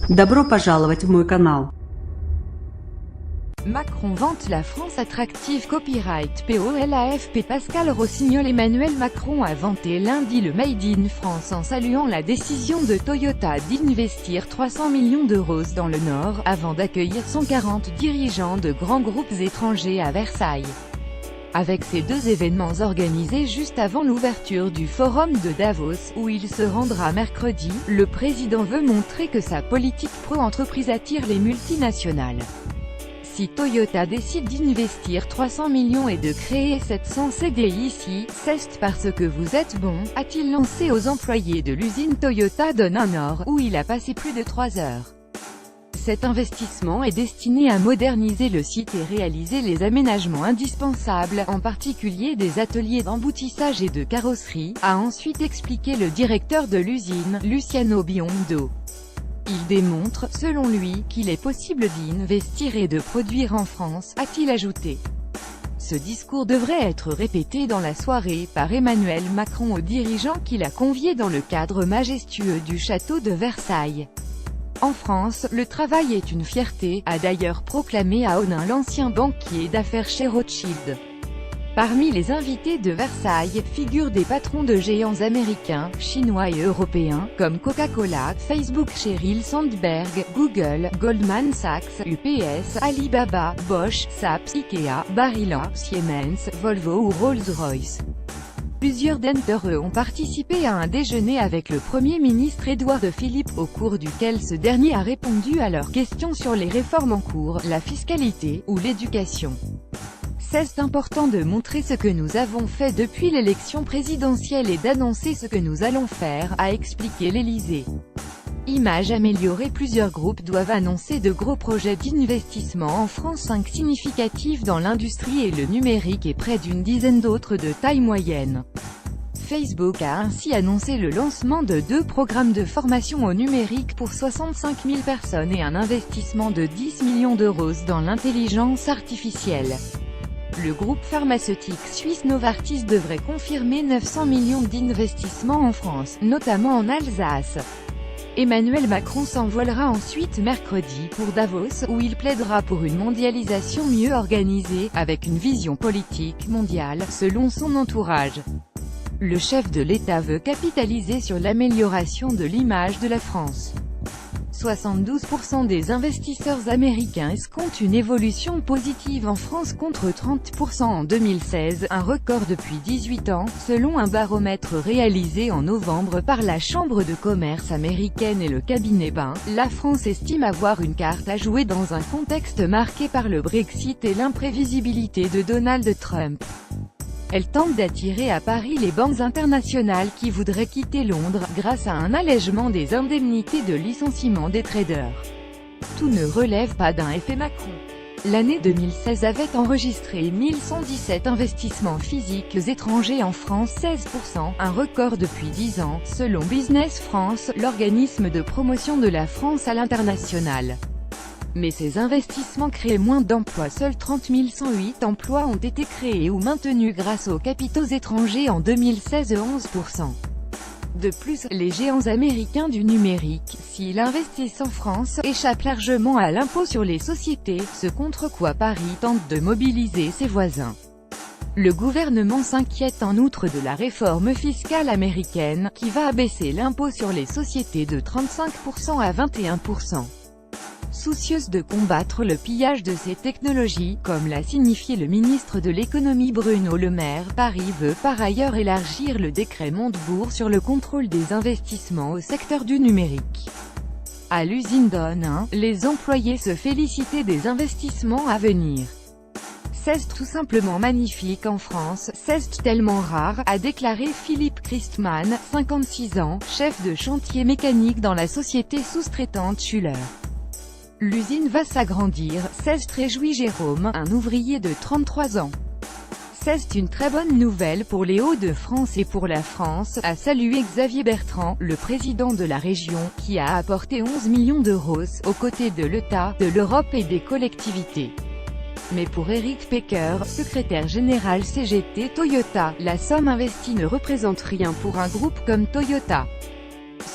Добро пожаловать в мой канал. Macron vante la France attractive copyright POLAFP. Pascal Rossignol. Emmanuel Macron a vanté lundi le Made in France en saluant la décision de Toyota d'investir 300 millions d'euros dans le Nord, avant d'accueillir 140 dirigeants de grands groupes étrangers à Versailles. Avec ces deux événements organisés juste avant l'ouverture du Forum de Davos, où il se rendra mercredi, le président veut montrer que sa politique pro-entreprise attire les multinationales. Si Toyota décide d'investir 300 millions et de créer 700 CDI ici, c'est parce que vous êtes bon, a-t-il lancé aux employés de l'usine Toyota de Nord, où il a passé plus de 3 heures. Cet investissement est destiné à moderniser le site et réaliser les aménagements indispensables, en particulier des ateliers d'emboutissage et de carrosserie, a ensuite expliqué le directeur de l'usine, Luciano Biondo. Il démontre, selon lui, qu'il est possible d'investir et de produire en France, a-t-il ajouté. Ce discours devrait être répété dans la soirée par Emmanuel Macron aux dirigeants qu'il a conviés dans le cadre majestueux du château de Versailles. En France, le travail est une fierté, a d'ailleurs proclamé à Onin l'ancien banquier d'affaires chez Rothschild. Parmi les invités de Versailles, figurent des patrons de géants américains, chinois et européens, comme Coca-Cola, Facebook, Sheryl Sandberg, Google, Goldman Sachs, UPS, Alibaba, Bosch, Saps, Ikea, Barilla, Siemens, Volvo ou Rolls-Royce. Plusieurs d'entre eux ont participé à un déjeuner avec le Premier ministre Édouard Philippe, au cours duquel ce dernier a répondu à leurs questions sur les réformes en cours, la fiscalité, ou l'éducation. C'est important de montrer ce que nous avons fait depuis l'élection présidentielle et d'annoncer ce que nous allons faire, a expliqué l'Élysée. Image améliorée. Plusieurs groupes doivent annoncer de gros projets d'investissement en France, 5 significatifs dans l'industrie et le numérique et près d'une dizaine d'autres de taille moyenne. Facebook a ainsi annoncé le lancement de 2 programmes de formation au numérique pour 65 000 personnes et un investissement de 10 millions d'euros dans l'intelligence artificielle. Le groupe pharmaceutique suisse Novartis devrait confirmer 900 millions d'investissements en France, notamment en Alsace. Emmanuel Macron s'envolera ensuite mercredi pour Davos, où il plaidera pour une mondialisation mieux organisée, avec une vision politique mondiale, selon son entourage. Le chef de l'État veut capitaliser sur l'amélioration de l'image de la France. 72% des investisseurs américains escomptent une évolution positive en France contre 30% en 2016, un record depuis 18 ans, selon un baromètre réalisé en novembre par la Chambre de commerce américaine et le cabinet Bain. La France estime avoir une carte à jouer dans un contexte marqué par le Brexit et l'imprévisibilité de Donald Trump. Elle tente d'attirer à Paris les banques internationales qui voudraient quitter Londres, grâce à un allègement des indemnités de licenciement des traders. Tout ne relève pas d'un effet Macron. L'année 2016 avait enregistré 1117 investissements physiques étrangers en France, 16%, un record depuis 10 ans, selon Business France, l'organisme de promotion de la France à l'international. Mais ces investissements créent moins d'emplois. Seuls 30 108 emplois ont été créés ou maintenus grâce aux capitaux étrangers en 2016, 11%. De plus, les géants américains du numérique, s'ils investissent en France, échappent largement à l'impôt sur les sociétés, ce contre quoi Paris tente de mobiliser ses voisins. Le gouvernement s'inquiète en outre de la réforme fiscale américaine, qui va abaisser l'impôt sur les sociétés de 35% à 21%. Soucieuse de combattre le pillage de ces technologies, comme l'a signifié le ministre de l'économie Bruno Le Maire, Paris veut par ailleurs élargir le décret Montebourg sur le contrôle des investissements au secteur du numérique. À l'usine d'Onin, les employés se félicitaient des investissements à venir. C'est tout simplement magnifique en France, c'est tellement rare, a déclaré Philippe Christman, 56 ans, chef de chantier mécanique dans la société sous-traitante Schuller. L'usine va s'agrandir, c'est réjouit Jérôme, un ouvrier de 33 ans. C'est une très bonne nouvelle pour les Hauts-de-France et pour la France, a salué Xavier Bertrand, le président de la région, qui a apporté 11 millions d'euros, aux côtés de l'État, de l'Europe et des collectivités. Mais pour Éric Pecker, secrétaire général CGT Toyota, la somme investie ne représente rien pour un groupe comme Toyota.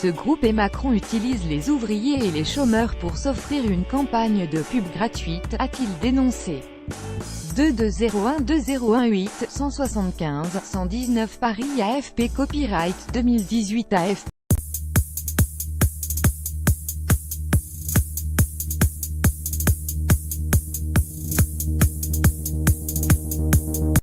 Ce groupe et Macron utilisent les ouvriers et les chômeurs pour s'offrir une campagne de pub gratuite, a-t-il dénoncé. 22012018 175 119 Paris AFP Copyright 2018 AFP